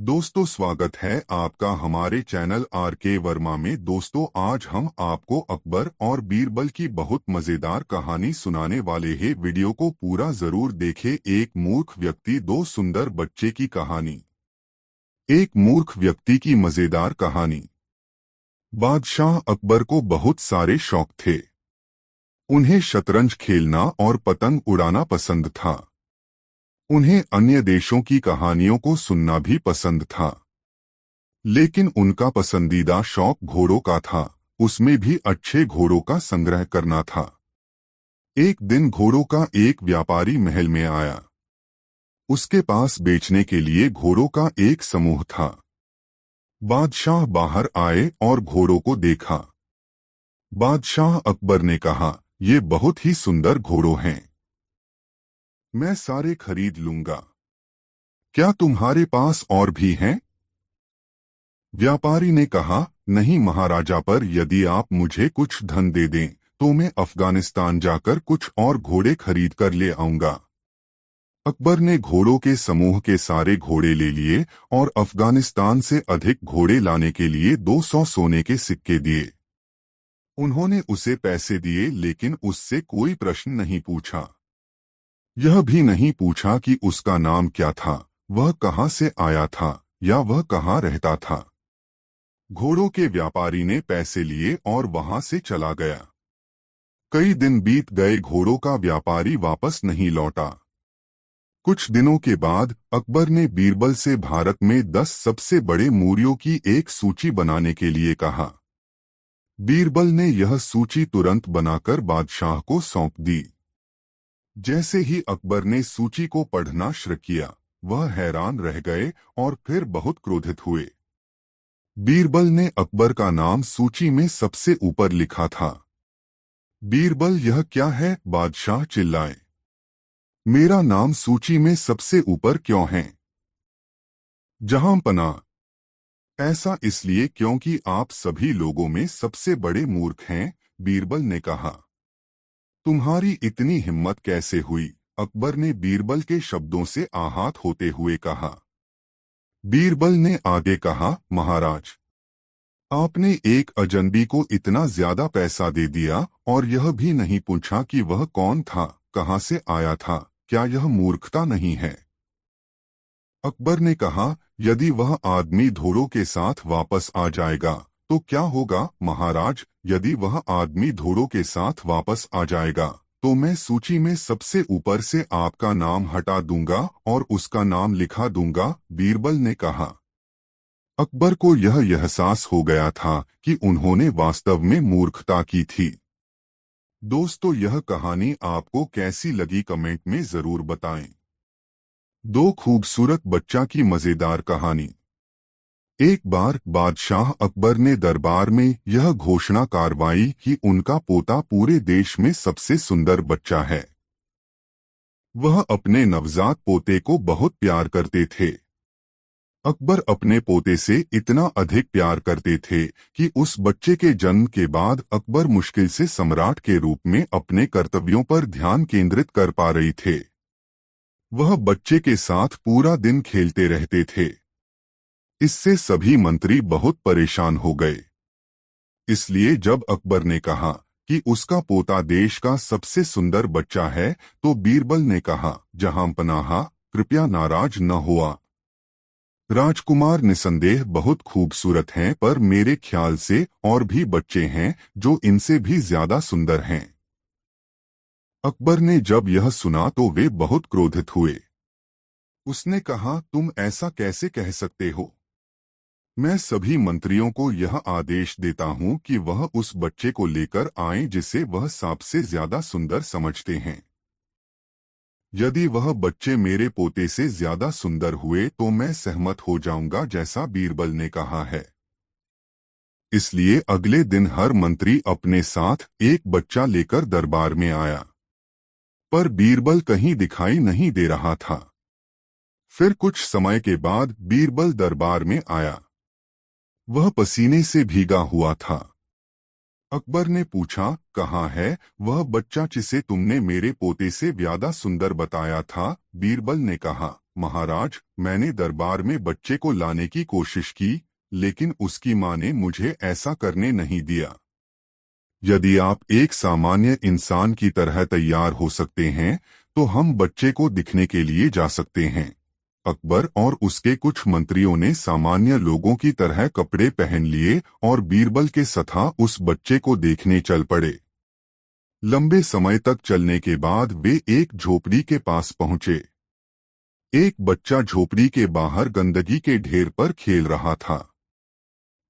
दोस्तों, स्वागत है आपका हमारे चैनल आर के वर्मा में। दोस्तों, आज हम आपको अकबर और बीरबल की बहुत मजेदार कहानी सुनाने वाले हैं। वीडियो को पूरा जरूर देखें। एक मूर्ख व्यक्ति दो सुंदर बच्चे की कहानी। एक मूर्ख व्यक्ति की मजेदार कहानी। बादशाह अकबर को बहुत सारे शौक थे। उन्हें शतरंज खेलना और पतंग उड़ाना पसंद था। उन्हें अन्य देशों की कहानियों को सुनना भी पसंद था। लेकिन उनका पसंदीदा शौक घोड़ों का था। उसमें भी अच्छे घोड़ों का संग्रह करना था। एक दिन घोड़ों का एक व्यापारी महल में आया। उसके पास बेचने के लिए घोड़ों का एक समूह था। बादशाह बाहर आए और घोड़ों को देखा। बादशाह अकबर ने कहा, ये बहुत ही सुंदर घोड़ों हैं। मैं सारे खरीद लूंगा। क्या तुम्हारे पास और भी हैं? व्यापारी ने कहा, नहीं महाराजा, पर यदि आप मुझे कुछ धन दे दें तो मैं अफगानिस्तान जाकर कुछ और घोड़े खरीद कर ले आऊंगा। अकबर ने घोड़ों के समूह के सारे घोड़े ले लिए और अफगानिस्तान से अधिक घोड़े लाने के लिए 200 सोने के सिक्के दिए। उन्होंने उसे पैसे दिए, लेकिन उससे कोई प्रश्न नहीं पूछा। यह भी नहीं पूछा कि उसका नाम क्या था, वह कहाँ से आया था या वह कहाँ रहता था। घोड़ों के व्यापारी ने पैसे लिए और वहां से चला गया। कई दिन बीत गए, घोड़ों का व्यापारी वापस नहीं लौटा। कुछ दिनों के बाद अकबर ने बीरबल से भारत में 10 सबसे बड़े मूर्यों की एक सूची बनाने के लिए कहा। बीरबल ने यह सूची तुरंत बनाकर बादशाह को सौंप दी। जैसे ही अकबर ने सूची को पढ़ना शुरू किया, वह हैरान रह गए और फिर बहुत क्रोधित हुए। बीरबल ने अकबर का नाम सूची में सबसे ऊपर लिखा था। बीरबल, यह क्या है? बादशाह चिल्लाए। मेरा नाम सूची में सबसे ऊपर क्यों है? जहांपना, ऐसा इसलिए क्योंकि आप सभी लोगों में सबसे बड़े मूर्ख हैं, बीरबल ने कहा। तुम्हारी इतनी हिम्मत कैसे हुई? अकबर ने बीरबल के शब्दों से आहत होते हुए कहा। बीरबल ने आगे कहा, महाराज, आपने एक अजनबी को इतना ज्यादा पैसा दे दिया और यह भी नहीं पूछा कि वह कौन था, कहां से आया था। क्या यह मूर्खता नहीं है? अकबर ने कहा, यदि वह आदमी घोड़ों के साथ वापस आ जाएगा तो क्या होगा? महाराज, यदि वह आदमी घोड़ों के साथ वापस आ जाएगा तो मैं सूची में सबसे ऊपर से आपका नाम हटा दूंगा और उसका नाम लिखा दूंगा, बीरबल ने कहा। अकबर को यह एहसास हो गया था कि उन्होंने वास्तव में मूर्खता की थी। दोस्तों, यह कहानी आपको कैसी लगी कमेंट में जरूर बताएं। दो खूबसूरत बच्चा की मजेदार कहानी। एक बार बादशाह अकबर ने दरबार में यह घोषणा करवाई कि उनका पोता पूरे देश में सबसे सुंदर बच्चा है। वह अपने नवजात पोते को बहुत प्यार करते थे। अकबर अपने पोते से इतना अधिक प्यार करते थे कि उस बच्चे के जन्म के बाद अकबर मुश्किल से सम्राट के रूप में अपने कर्तव्यों पर ध्यान केंद्रित कर पा रही थे। वह बच्चे के साथ पूरा दिन खेलते रहते थे। इससे सभी मंत्री बहुत परेशान हो गए। इसलिए जब अकबर ने कहा कि उसका पोता देश का सबसे सुंदर बच्चा है, तो बीरबल ने कहा, जहांपनाह, कृपया नाराज न हुआ। राजकुमार निसंदेह बहुत खूबसूरत हैं, पर मेरे ख्याल से और भी बच्चे हैं जो इनसे भी ज्यादा सुंदर हैं। अकबर ने जब यह सुना तो वे बहुत क्रोधित हुए। उसने कहा, तुम ऐसा कैसे कह सकते हो? मैं सभी मंत्रियों को यह आदेश देता हूं कि वह उस बच्चे को लेकर आएं जिसे वह सबसे ज्यादा सुंदर समझते हैं। यदि वह बच्चे मेरे पोते से ज्यादा सुंदर हुए तो मैं सहमत हो जाऊंगा, जैसा बीरबल ने कहा है। इसलिए अगले दिन हर मंत्री अपने साथ एक बच्चा लेकर दरबार में आया। पर बीरबल कहीं दिखाई नहीं दे रहा था। फिर कुछ समय के बाद बीरबल दरबार में आया। वह पसीने से भीगा हुआ था। अकबर ने पूछा, कहाँ है वह बच्चा जिसे तुमने मेरे पोते से ज्यादा सुंदर बताया था? बीरबल ने कहा, महाराज, मैंने दरबार में बच्चे को लाने की कोशिश की, लेकिन उसकी माँ ने मुझे ऐसा करने नहीं दिया। यदि आप एक सामान्य इंसान की तरह तैयार हो सकते हैं, तो हम बच्चे को दिखने के लिए जा सकते हैं। अकबर और उसके कुछ मंत्रियों ने सामान्य लोगों की तरह कपड़े पहन लिए और बीरबल के सथा उस बच्चे को देखने चल पड़े। लंबे समय तक चलने के बाद वे एक झोपड़ी के पास पहुंचे। एक बच्चा झोपड़ी के बाहर गंदगी के ढेर पर खेल रहा था।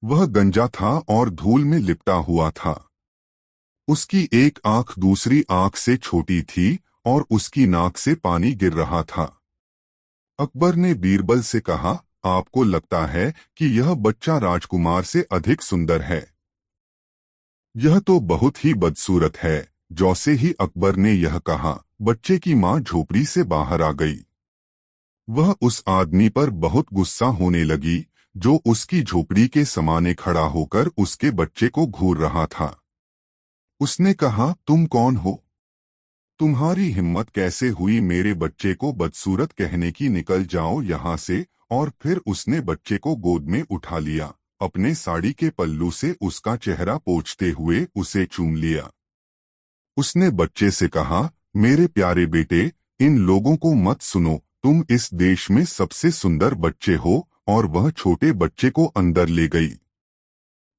वह गंजा था और धूल में लिपटा हुआ था। उसकी एक आंख दूसरी आंख से छोटी थी और उसकी नाक से पानी गिर रहा था। अकबर ने बीरबल से कहा, आपको लगता है कि यह बच्चा राजकुमार से अधिक सुंदर है? यह तो बहुत ही बदसूरत है। जैसे ही अकबर ने यह कहा, बच्चे की मां झोपड़ी से बाहर आ गई। वह उस आदमी पर बहुत गुस्सा होने लगी, जो उसकी झोपड़ी के सामने खड़ा होकर उसके बच्चे को घूर रहा था। उसने कहा, तुम कौन हो? तुम्हारी हिम्मत कैसे हुई मेरे बच्चे को बदसूरत कहने की? निकल जाओ यहाँ से। और फिर उसने बच्चे को गोद में उठा लिया, अपने साड़ी के पल्लू से उसका चेहरा पोंछते हुए उसे चूम लिया। उसने बच्चे से कहा, मेरे प्यारे बेटे, इन लोगों को मत सुनो, तुम इस देश में सबसे सुंदर बच्चे हो। और वह छोटे बच्चे को अंदर ले गई।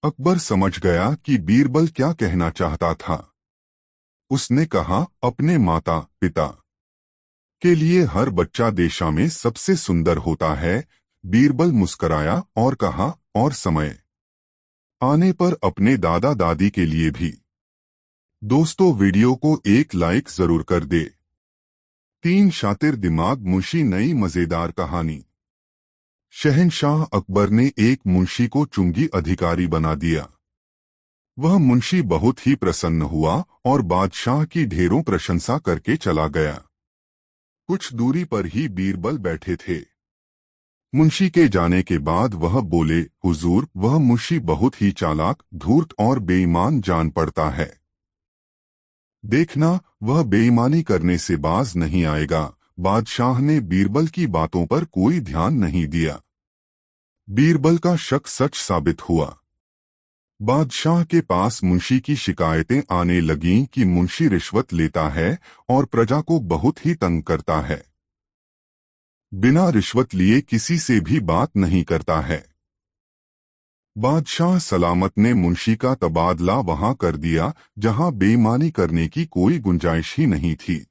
अकबर समझ गया कि बीरबल क्या कहना चाहता था। उसने कहा, अपने माता पिता के लिए हर बच्चा देशा में सबसे सुंदर होता है। बीरबल मुस्कराया और कहा, और समय आने पर अपने दादा दादी के लिए भी। दोस्तों, वीडियो को एक लाइक जरूर कर दे। 3 शातिर दिमाग मुंशी। नई मजेदार कहानी। शहंशाह अकबर ने एक मुंशी को चुंगी अधिकारी बना दिया। वह मुंशी बहुत ही प्रसन्न हुआ और बादशाह की ढेरों प्रशंसा करके चला गया। कुछ दूरी पर ही बीरबल बैठे थे। मुंशी के जाने के बाद वह बोले, हुजूर, वह मुंशी बहुत ही चालाक, धूर्त और बेईमान जान पड़ता है। देखना, वह बेईमानी करने से बाज नहीं आएगा। बादशाह ने बीरबल की बातों पर कोई ध्यान नहीं दिया। बीरबल का शक सच साबित हुआ। बादशाह के पास मुंशी की शिकायतें आने लगीं कि मुंशी रिश्वत लेता है और प्रजा को बहुत ही तंग करता है। बिना रिश्वत लिए किसी से भी बात नहीं करता है। बादशाह सलामत ने मुंशी का तबादला वहां कर दिया जहां बेईमानी करने की कोई गुंजाइश ही नहीं थी।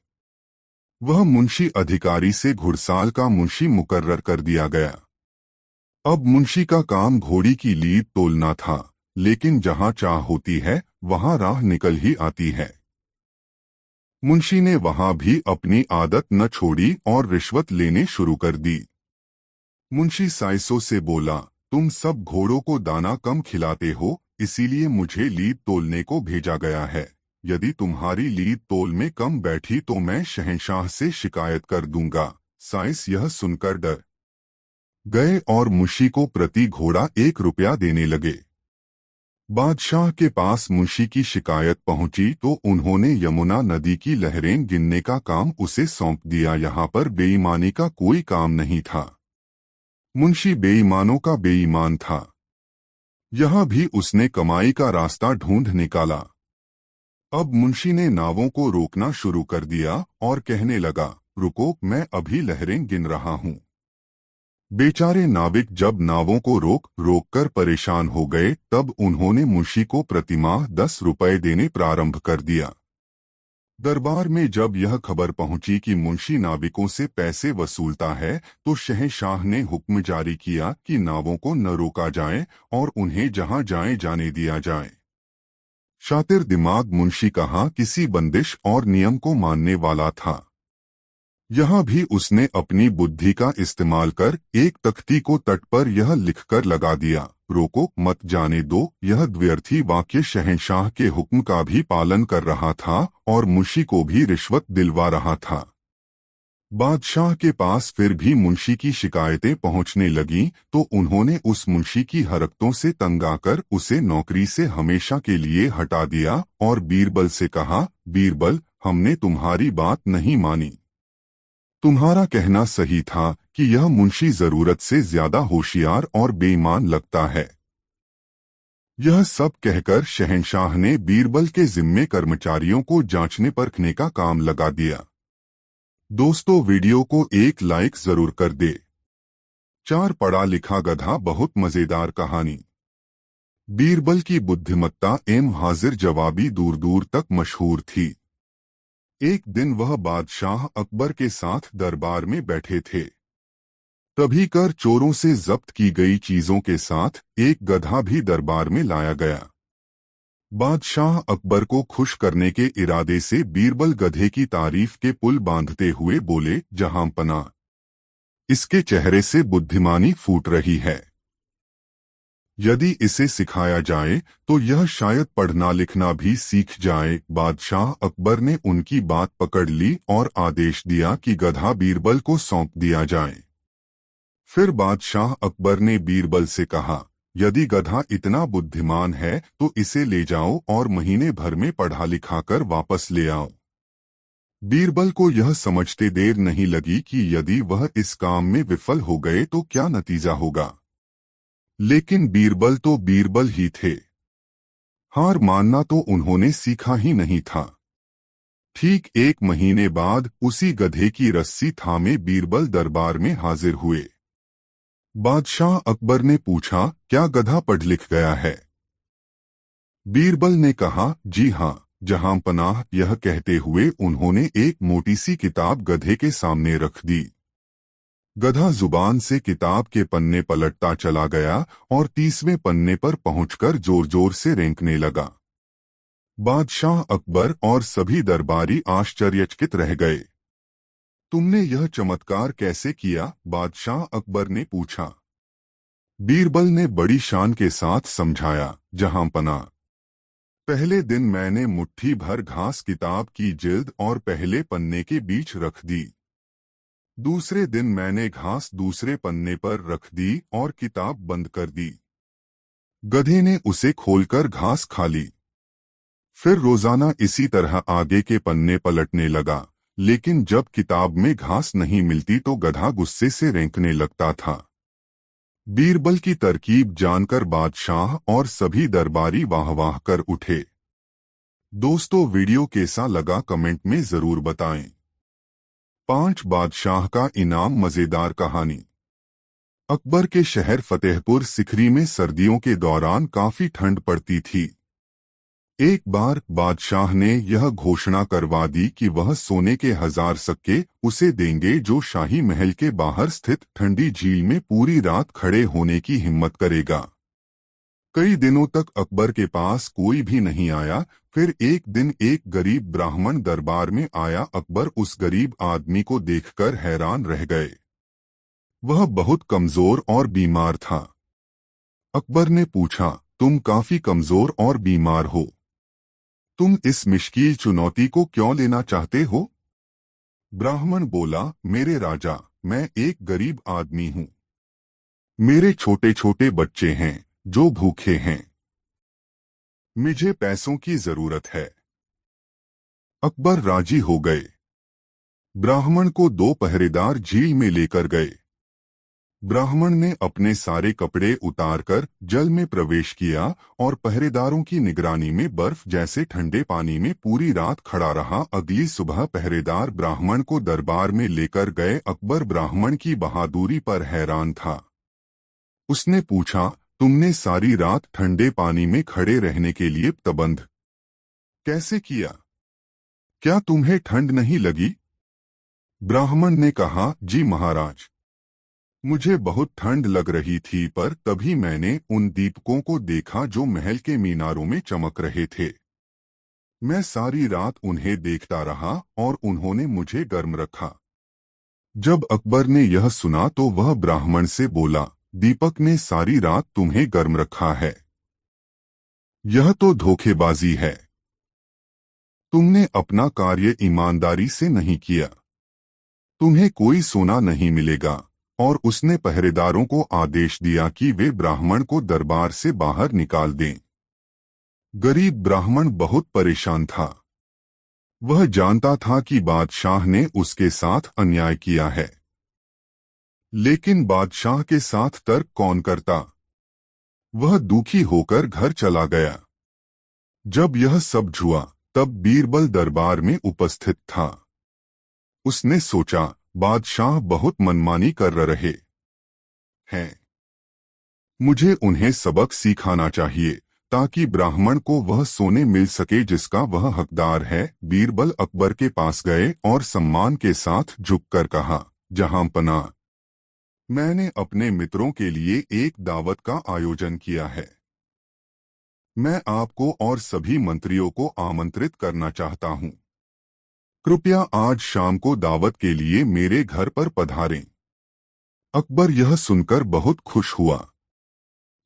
वह मुंशी अधिकारी से घुड़साल का मुंशी मुकर्रर कर दिया गया। अब मुंशी का काम घोड़ी की लीद तोलना था, लेकिन जहां चाह होती है वहां राह निकल ही आती है। मुंशी ने वहां भी अपनी आदत न छोड़ी और रिश्वत लेने शुरू कर दी। मुंशी साइसों से बोला, तुम सब घोड़ों को दाना कम खिलाते हो, इसीलिए मुझे लीद तोलने को भेजा गया है। यदि तुम्हारी लीद तोल में कम बैठी तो मैं शहंशाह से शिकायत कर दूंगा। साइस यह सुनकर डर गए और मुंशी को प्रति घोड़ा 1 रुपया देने लगे। बादशाह के पास मुंशी की शिकायत पहुंची तो उन्होंने यमुना नदी की लहरें गिनने का काम उसे सौंप दिया। यहाँ पर बेईमानी का कोई काम नहीं था। मुंशी बेईमानों का बेईमान था। यहाँ भी उसने कमाई का रास्ता ढूंढ निकाला। अब मुंशी ने नावों को रोकना शुरू कर दिया और कहने लगा, रुको, मैं अभी लहरें गिन रहा हूँ। बेचारे नाविक जब नावों को रोक रोक कर परेशान हो गए, तब उन्होंने मुंशी को प्रतिमाह 10 रुपए देने प्रारंभ कर दिया। दरबार में जब यह खबर पहुंची कि मुंशी नाविकों से पैसे वसूलता है, तो शहंशाह ने हुक्म जारी किया कि नावों को न रोका जाए और उन्हें जहां जाए जाने दिया जाए। शातिर दिमाग मुंशी कहाँ किसी बंदिश और नियम को मानने वाला था। यहाँ भी उसने अपनी बुद्धि का इस्तेमाल कर एक तख्ती को तट पर यह लिखकर लगा दिया, रोको मत जाने दो। यह द्व्यर्थी वाक्य शहंशाह के हुक्म का भी पालन कर रहा था और मुंशी को भी रिश्वत दिलवा रहा था। बादशाह के पास फिर भी मुंशी की शिकायतें पहुंचने लगीं, तो उन्होंने उस मुंशी की हरकतों से तंग आकर उसे नौकरी से हमेशा के लिए हटा दिया और बीरबल से कहा, बीरबल, हमने तुम्हारी बात नहीं मानी। तुम्हारा कहना सही था कि यह मुंशी जरूरत से ज्यादा होशियार और बेईमान लगता है। यह सब कहकर शहंशाह ने बीरबल के जिम्मे कर्मचारियों को जांचने परखने का काम लगा दिया। दोस्तों, वीडियो को एक लाइक जरूर कर दे। 4 पढ़ा लिखा गधा बहुत मजेदार कहानी। बीरबल की बुद्धिमत्ता एवं हाजिर जवाबी दूर दूर तक मशहूर थी। एक दिन वह बादशाह अकबर के साथ दरबार में बैठे थे। तभी कर चोरों से जब्त की गई चीजों के साथ एक गधा भी दरबार में लाया गया। बादशाह अकबर को खुश करने के इरादे से बीरबल गधे की तारीफ के पुल बांधते हुए बोले, जहांपनाह, इसके चेहरे से बुद्धिमानी फूट रही है। यदि इसे सिखाया जाए तो यह शायद पढ़ना लिखना भी सीख जाए। बादशाह अकबर ने उनकी बात पकड़ ली और आदेश दिया कि गधा बीरबल को सौंप दिया जाए। फिर बादशाह अकबर ने बीरबल से कहा, यदि गधा इतना बुद्धिमान है तो इसे ले जाओ और महीने भर में पढ़ा लिखा कर वापस ले आओ। बीरबल को यह समझते देर नहीं लगी कि यदि वह इस काम में विफल हो गए तो क्या नतीजा होगा। लेकिन बीरबल तो बीरबल ही थे। हार मानना तो उन्होंने सीखा ही नहीं था। ठीक 1 महीने बाद उसी गधे की रस्सी थामे बीरबल दरबार में हाजिर हुए। बादशाह अकबर ने पूछा, क्या गधा पढ़ लिख गया है? बीरबल ने कहा, जी हाँ जहांपनाह। यह कहते हुए उन्होंने एक मोटी सी किताब गधे के सामने रख दी। गधा जुबान से किताब के पन्ने पलटता चला गया और 30वें पन्ने पर पहुंचकर जोर जोर से रेंकने लगा। बादशाह अकबर और सभी दरबारी आश्चर्यचकित रह गए। तुमने यह चमत्कार कैसे किया? बादशाह अकबर ने पूछा। बीरबल ने बड़ी शान के साथ समझाया, जहांपनाह, पहले दिन मैंने मुट्ठी भर घास किताब की जिल्द और पहले पन्ने के बीच रख दी। दूसरे दिन मैंने घास दूसरे पन्ने पर रख दी और किताब बंद कर दी। गधे ने उसे खोलकर घास खा ली। फिर रोजाना इसी तरह आगे के पन्ने पलटने लगा, लेकिन जब किताब में घास नहीं मिलती तो गधा गुस्से से रेंकने लगता था। बीरबल की तरकीब जानकर बादशाह और सभी दरबारी वाह वाह कर उठे। दोस्तों, वीडियो कैसा लगा कमेंट में जरूर बताएं। 5 बादशाह का इनाम। मजेदार कहानी। अकबर के शहर फतेहपुर सिकरी में सर्दियों के दौरान काफी ठंड पड़ती थी। एक बार बादशाह ने यह घोषणा करवा दी कि वह सोने के 1000 सिक्के उसे देंगे जो शाही महल के बाहर स्थित ठंडी झील में पूरी रात खड़े होने की हिम्मत करेगा। कई दिनों तक अकबर के पास कोई भी नहीं आया। फिर एक दिन एक गरीब ब्राह्मण दरबार में आया। अकबर उस गरीब आदमी को देखकर हैरान रह गए। वह बहुत कमजोर और बीमार था। अकबर ने पूछा, तुम काफी कमजोर और बीमार हो, तुम इस मुश्किल चुनौती को क्यों लेना चाहते हो? ब्राह्मण बोला, मेरे राजा, मैं एक गरीब आदमी हूँ। मेरे छोटे छोटे बच्चे हैं जो भूखे हैं। मुझे पैसों की जरूरत है। अकबर राजी हो गए। ब्राह्मण को 2 पहरेदार झील में लेकर गए। ब्राह्मण ने अपने सारे कपड़े उतारकर जल में प्रवेश किया और पहरेदारों की निगरानी में बर्फ जैसे ठंडे पानी में पूरी रात खड़ा रहा। अगली सुबह पहरेदार ब्राह्मण को दरबार में लेकर गए। अकबर ब्राह्मण की बहादुरी पर हैरान था। उसने पूछा, तुमने सारी रात ठंडे पानी में खड़े रहने के लिए तबंध कैसे किया? क्या तुम्हें ठंड नहीं लगी? ब्राह्मण ने कहा, जी महाराज, मुझे बहुत ठंड लग रही थी, पर तभी मैंने उन दीपकों को देखा जो महल के मीनारों में चमक रहे थे। मैं सारी रात उन्हें देखता रहा और उन्होंने मुझे गर्म रखा। जब अकबर ने यह सुना तो वह ब्राह्मण से बोला, दीपक ने सारी रात तुम्हें गर्म रखा है। यह तो धोखेबाजी है। तुमने अपना कार्य ईमानदारी से नहीं किया। तुम्हें कोई सोना नहीं मिलेगा। और उसने पहरेदारों को आदेश दिया कि वे ब्राह्मण को दरबार से बाहर निकाल दें। गरीब ब्राह्मण बहुत परेशान था। वह जानता था कि बादशाह ने उसके साथ अन्याय किया है, लेकिन बादशाह के साथ तर्क कौन करता। वह दुखी होकर घर चला गया। जब यह सब हुआ तब बीरबल दरबार में उपस्थित था। उसने सोचा, बादशाह बहुत मनमानी कर रहे हैं, मुझे उन्हें सबक सिखाना चाहिए ताकि ब्राह्मण को वह सोने मिल सके जिसका वह हकदार है। बीरबल अकबर के पास गए और सम्मान के साथ झुककर कहा, जहांपना, मैंने अपने मित्रों के लिए एक दावत का आयोजन किया है। मैं आपको और सभी मंत्रियों को आमंत्रित करना चाहता हूं। कृपया आज शाम को दावत के लिए मेरे घर पर पधारें। अकबर यह सुनकर बहुत खुश हुआ।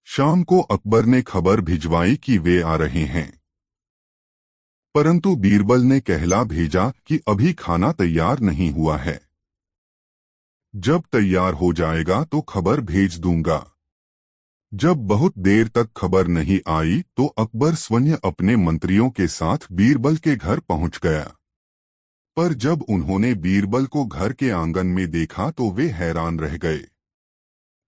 शाम को अकबर ने खबर भिजवाई कि वे आ रहे हैं, परंतु बीरबल ने कहला भेजा कि अभी खाना तैयार नहीं हुआ है। जब तैयार हो जाएगा तो खबर भेज दूंगा। जब बहुत देर तक खबर नहीं आई तो अकबर स्वयं अपने मंत्रियों के साथ बीरबल के घर पहुंच गया। पर जब उन्होंने बीरबल को घर के आंगन में देखा तो वे हैरान रह गए।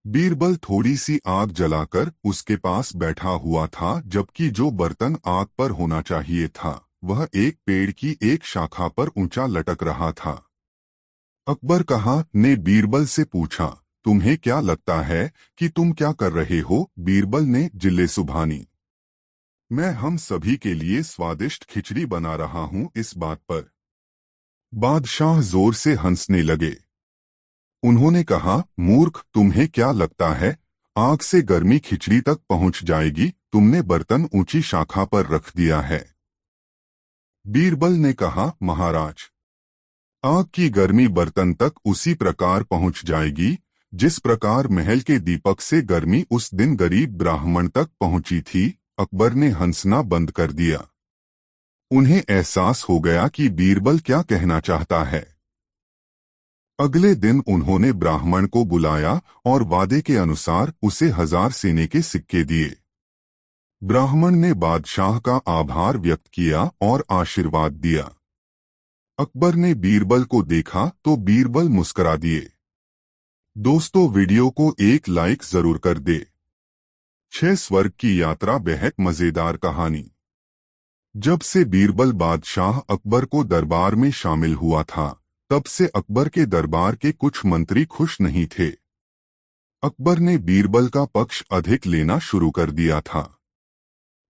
बीरबल थोड़ी सी आग जलाकर उसके पास बैठा हुआ था, जबकि जो बर्तन आग पर होना चाहिए था वह एक पेड़ की एक शाखा पर ऊंचा लटक रहा था। अकबर कहा ने बीरबल से पूछा, तुम्हें क्या लगता है कि तुम क्या कर रहे हो? बीरबल ने जिले सुभानी, मैं हम सभी के लिए स्वादिष्ट खिचड़ी बना रहा हूँ। इस बात पर बादशाह जोर से हंसने लगे। उन्होंने कहा, मूर्ख, तुम्हें क्या लगता है आग से गर्मी खिचड़ी तक पहुंच जाएगी? तुमने बर्तन ऊंची शाखा पर रख दिया है। बीरबल ने कहा, महाराज, आग की गर्मी बर्तन तक उसी प्रकार पहुंच जाएगी जिस प्रकार महल के दीपक से गर्मी उस दिन गरीब ब्राह्मण तक पहुंची थी। अकबर ने हंसना बंद कर दिया। उन्हें एहसास हो गया कि बीरबल क्या कहना चाहता है। अगले दिन उन्होंने ब्राह्मण को बुलाया और वादे के अनुसार उसे 1000 सेने के सिक्के दिए। ब्राह्मण ने बादशाह का आभार व्यक्त किया और आशीर्वाद दिया। अकबर ने बीरबल को देखा तो बीरबल मुस्कुरा दिए। दोस्तों, वीडियो को एक लाइक जरूर कर दे। 6 स्वर्ग की यात्रा बेहद मजेदार कहानी। जब से बीरबल बादशाह अकबर को दरबार में शामिल हुआ था तब से अकबर के दरबार के कुछ मंत्री खुश नहीं थे। अकबर ने बीरबल का पक्ष अधिक लेना शुरू कर दिया था।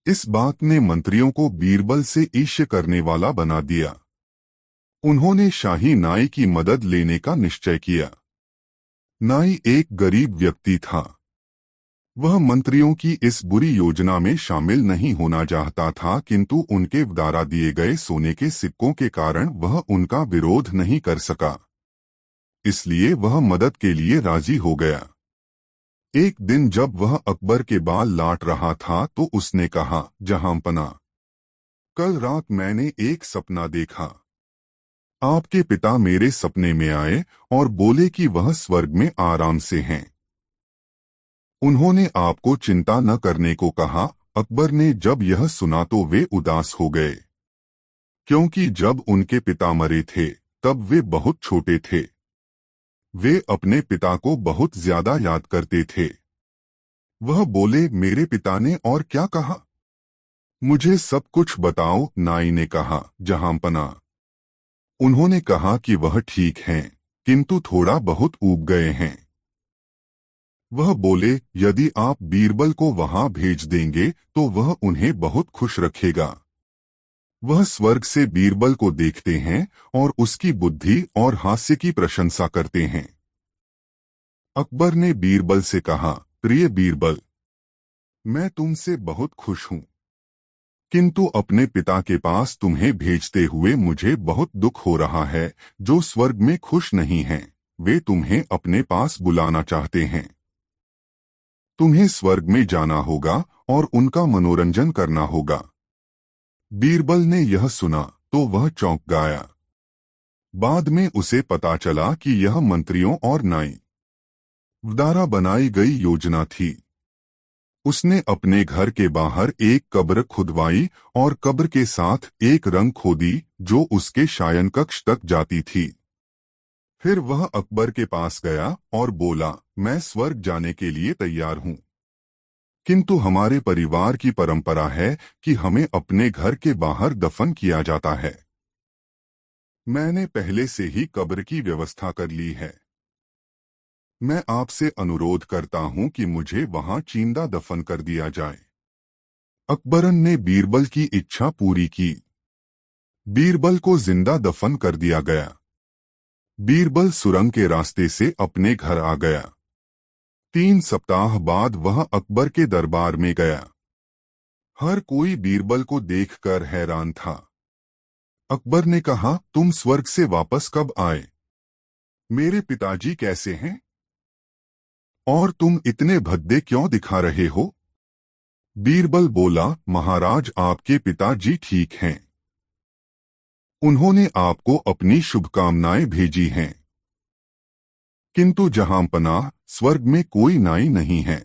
इस बात ने मंत्रियों को बीरबल से ईर्ष्या करने वाला बना दिया। उन्होंने शाही नाई की मदद लेने का निश्चय किया। नाई एक गरीब व्यक्ति था। वह मंत्रियों की इस बुरी योजना में शामिल नहीं होना चाहता था, किंतु उनके द्वारा दिए गए सोने के सिक्कों के कारण वह उनका विरोध नहीं कर सका। इसलिए वह मदद के लिए राजी हो गया। एक दिन जब वह अकबर के बाल लाट रहा था तो उसने कहा, जहांपना, कल रात मैंने एक सपना देखा। आपके पिता मेरे सपने में आए और बोले कि वह स्वर्ग में आराम से हैं। उन्होंने आपको चिंता न करने को कहा। अकबर ने जब यह सुना तो वे उदास हो गए, क्योंकि जब उनके पिता मरे थे तब वे बहुत छोटे थे। वे अपने पिता को बहुत ज्यादा याद करते थे। वह बोले, मेरे पिता ने और क्या कहा? मुझे सब कुछ बताओ। नाई ने कहा, जहांपना, उन्होंने कहा कि वह ठीक हैं, किंतु थोड़ा बहुत ऊब गए हैं। वह बोले, यदि आप बीरबल को वहां भेज देंगे तो वह उन्हें बहुत खुश रखेगा। वह स्वर्ग से बीरबल को देखते हैं और उसकी बुद्धि और हास्य की प्रशंसा करते हैं। अकबर ने बीरबल से कहा, प्रिय बीरबल, मैं तुमसे बहुत खुश हूं, किंतु अपने पिता के पास तुम्हें भेजते हुए मुझे बहुत दुख हो रहा है। जो स्वर्ग में खुश नहीं हैं, वे तुम्हें अपने पास बुलाना चाहते हैं। तुम्हें स्वर्ग में जाना होगा और उनका मनोरंजन करना होगा। बीरबल ने यह सुना तो वह चौंक गया। बाद में उसे पता चला कि यह मंत्रियों और नाई द्वारा बनाई गई योजना थी। उसने अपने घर के बाहर एक कब्र खुदवाई और कब्र के साथ एक रंग खोदी जो उसके शयन कक्ष तक जाती थी। फिर वह अकबर के पास गया और बोला, मैं स्वर्ग जाने के लिए तैयार हूं, किंतु हमारे परिवार की परंपरा है कि हमें अपने घर के बाहर दफन किया जाता है। मैंने पहले से ही कब्र की व्यवस्था कर ली है। मैं आपसे अनुरोध करता हूं कि मुझे वहां जिंदा दफन कर दिया जाए। अकबरन ने बीरबल की इच्छा पूरी की। बीरबल को जिंदा दफन कर दिया गया। बीरबल सुरंग के रास्ते से अपने घर आ गया। 3 सप्ताह बाद वह अकबर के दरबार में गया। हर कोई बीरबल को देखकर हैरान था। अकबर ने कहा, तुम स्वर्ग से वापस कब आए? मेरे पिताजी कैसे हैं? और तुम इतने भद्दे क्यों दिखा रहे हो? बीरबल बोला, महाराज, आपके पिताजी ठीक हैं। उन्होंने आपको अपनी शुभकामनाएं भेजी हैं। किंतु जहांपनाह, स्वर्ग में कोई नाई नहीं है।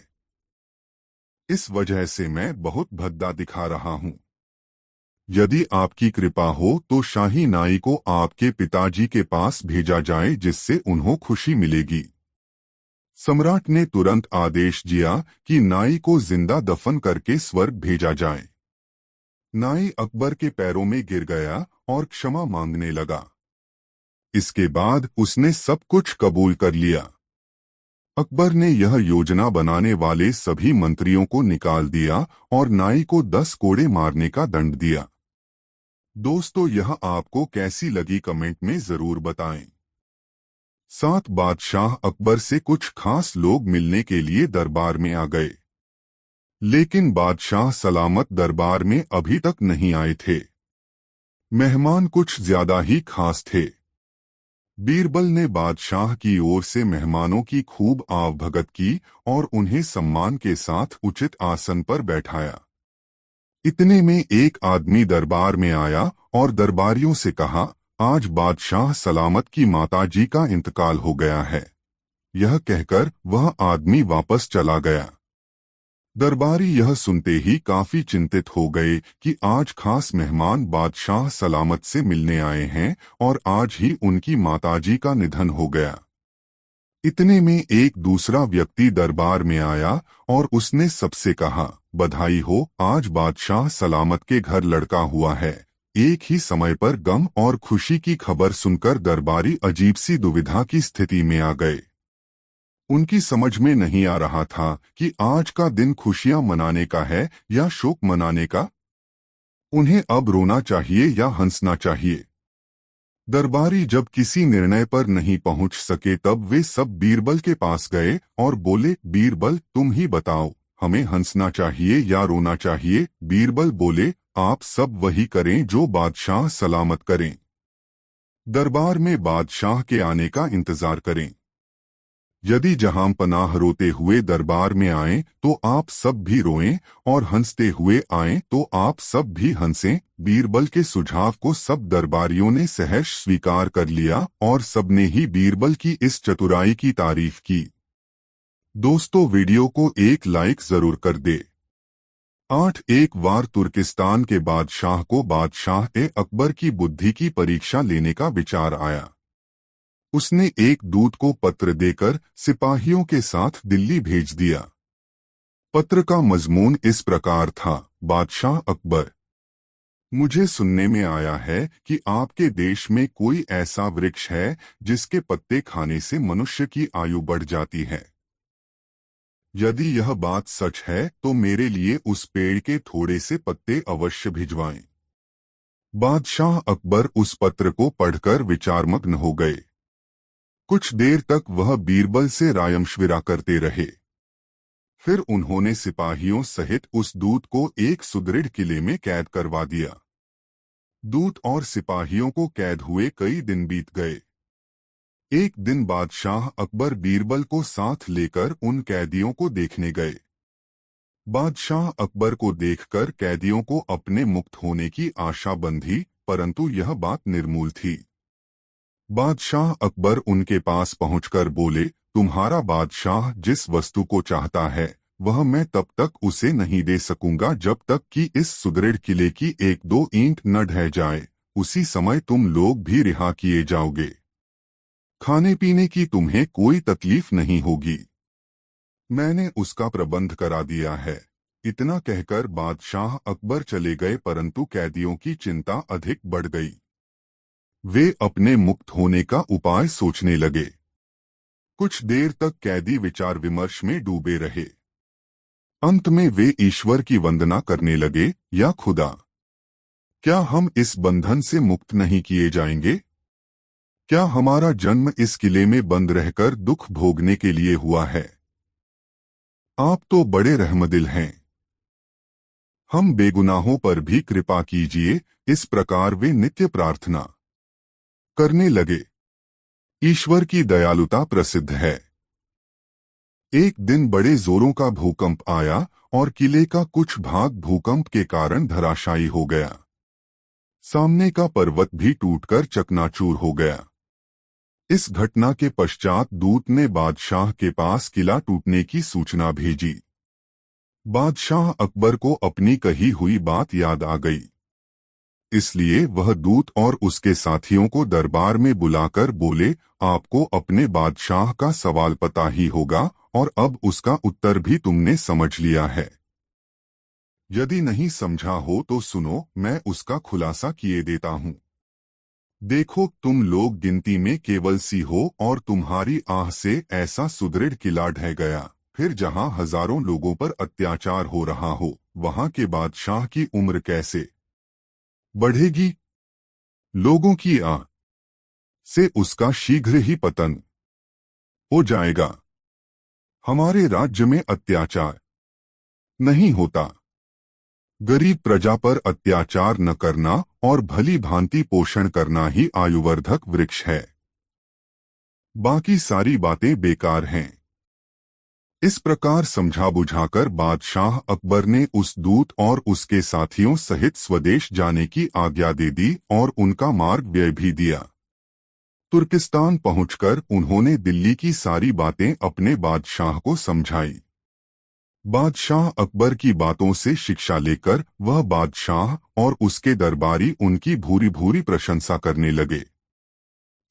इस वजह से मैं बहुत भद्दा दिखा रहा हूं। यदि आपकी कृपा हो तो शाही नाई को आपके पिताजी के पास भेजा जाए, जिससे उन्हें खुशी मिलेगी। सम्राट ने तुरंत आदेश दिया कि नाई को जिंदा दफन करके स्वर्ग भेजा जाए। नाई अकबर के पैरों में गिर गया और क्षमा मांगने लगा। इसके बाद उसने सब कुछ कबूल कर लिया। अकबर ने यह योजना बनाने वाले सभी मंत्रियों को निकाल दिया और नाई को 10 कोड़े मारने का दंड दिया। दोस्तों, यह आपको कैसी लगी कमेंट में जरूर बताएं। साथ बादशाह अकबर से कुछ खास लोग मिलने के लिए दरबार में आ गए, लेकिन बादशाह सलामत दरबार में अभी तक नहीं आए थे। मेहमान कुछ ज्यादा ही खास थे। बीरबल ने बादशाह की ओर से मेहमानों की खूब आवभगत की और उन्हें सम्मान के साथ उचित आसन पर बैठाया। इतने में एक आदमी दरबार में आया और दरबारियों से कहा, आज बादशाह सलामत की माताजी का इंतकाल हो गया है। यह कहकर वह आदमी वापस चला गया। दरबारी यह सुनते ही काफी चिंतित हो गए कि आज खास मेहमान बादशाह सलामत से मिलने आए हैं और आज ही उनकी माताजी का निधन हो गया। इतने में एक दूसरा व्यक्ति दरबार में आया और उसने सबसे कहा, बधाई हो, आज बादशाह सलामत के घर लड़का हुआ है। एक ही समय पर गम और खुशी की खबर सुनकर दरबारी अजीब सी दुविधा की स्थिति में आ गए। उनकी समझ में नहीं आ रहा था कि आज का दिन खुशियां मनाने का है या शोक मनाने का। उन्हें अब रोना चाहिए या हंसना चाहिए। दरबारी जब किसी निर्णय पर नहीं पहुंच सके तब वे सब बीरबल के पास गए और बोले, बीरबल, तुम ही बताओ, हमें हंसना चाहिए या रोना चाहिए? बीरबल बोले, आप सब वही करें जो बादशाह सलामत करें। दरबार में बादशाह के आने का इंतजार करें। यदि जहांपनाह रोते हुए दरबार में आएं तो आप सब भी रोएं, और हंसते हुए आएं तो आप सब भी हंसें। बीरबल के सुझाव को सब दरबारियों ने सहर्ष स्वीकार कर लिया और सबने ही बीरबल की इस चतुराई की तारीफ की। दोस्तों, वीडियो को एक लाइक जरूर कर दे। 8 एक बार तुर्किस्तान के बादशाह को बादशाह-ए-अकबर की बुद्धि की परीक्षा लेने का विचार आया। उसने एक दूत को पत्र देकर सिपाहियों के साथ दिल्ली भेज दिया। पत्र का मजमून इस प्रकार था, बादशाह अकबर, मुझे सुनने में आया है कि आपके देश में कोई ऐसा वृक्ष है जिसके पत्ते खाने से मनुष्य की आयु बढ़ जाती है। यदि यह बात सच है तो मेरे लिए उस पेड़ के थोड़े से पत्ते अवश्य भिजवाएं। बादशाह अकबर उस पत्र को पढ़कर विचारमग्न हो गए। कुछ देर तक वह बीरबल से रायमशविरा करते रहे। फिर उन्होंने सिपाहियों सहित उस दूत को एक सुदृढ़ किले में कैद करवा दिया। दूत और सिपाहियों को कैद हुए कई दिन बीत गए। एक दिन बादशाह अकबर बीरबल को साथ लेकर उन कैदियों को देखने गए। बादशाह अकबर को देखकर कैदियों को अपने मुक्त होने की आशा बंधी, परंतु यह बात निर्मूल थी। बादशाह अकबर उनके पास पहुंचकर बोले, तुम्हारा बादशाह जिस वस्तु को चाहता है वह मैं तब तक उसे नहीं दे सकूंगा जब तक कि इस सुदृढ़ किले की 1-2 ईंट न ढह जाए। उसी समय तुम लोग भी रिहा किए जाओगे। खाने पीने की तुम्हें कोई तकलीफ नहीं होगी। मैंने उसका प्रबंध करा दिया है। इतना कहकर बादशाह अकबर चले गए, परंतु कैदियों की चिंता अधिक बढ़ गई। वे अपने मुक्त होने का उपाय सोचने लगे। कुछ देर तक कैदी विचार विमर्श में डूबे रहे। अंत में वे ईश्वर की वंदना करने लगे, या खुदा, क्या हम इस बंधन से मुक्त नहीं किए जाएंगे? क्या हमारा जन्म इस किले में बंद रहकर दुख भोगने के लिए हुआ है? आप तो बड़े रहमदिल हैं। हम बेगुनाहों पर भी कृपा कीजिए। इस प्रकार वे नित्य प्रार्थना करने लगे। ईश्वर की दयालुता प्रसिद्ध है। एक दिन बड़े जोरों का भूकंप आया और किले का कुछ भाग भूकंप के कारण धराशायी हो गया। सामने का पर्वत भी टूटकर चकनाचूर हो गया। इस घटना के पश्चात दूत ने बादशाह के पास किला टूटने की सूचना भेजी। बादशाह अकबर को अपनी कही हुई बात याद आ गई। इसलिए वह दूत और उसके साथियों को दरबार में बुलाकर बोले, आपको अपने बादशाह का सवाल पता ही होगा और अब उसका उत्तर भी तुमने समझ लिया है। यदि नहीं समझा हो तो सुनो, मैं उसका खुलासा किए देता हूँ। देखो, तुम लोग गिनती में केवल सी हो और तुम्हारी आह से ऐसा सुदृढ़ किला ढह गया। फिर जहाँ हजारों लोगों पर अत्याचार हो रहा हो, वहाँ के बादशाह की उम्र कैसे बढ़ेगी? लोगों की आह से उसका शीघ्र ही पतन हो जाएगा। हमारे राज्य में अत्याचार नहीं होता। गरीब प्रजा पर अत्याचार न करना और भली भांति पोषण करना ही आयुवर्धक वृक्ष है। बाकी सारी बातें बेकार हैं। इस प्रकार समझा बुझाकर बादशाह अकबर ने उस दूत और उसके साथियों सहित स्वदेश जाने की आज्ञा दे दी और उनका मार्ग व्यय भी दिया। तुर्किस्तान पहुंचकर उन्होंने दिल्ली की सारी बातें अपने बादशाह को समझाई। बादशाह अकबर की बातों से शिक्षा लेकर वह बादशाह और उसके दरबारी उनकी भूरी भूरी प्रशंसा करने लगे।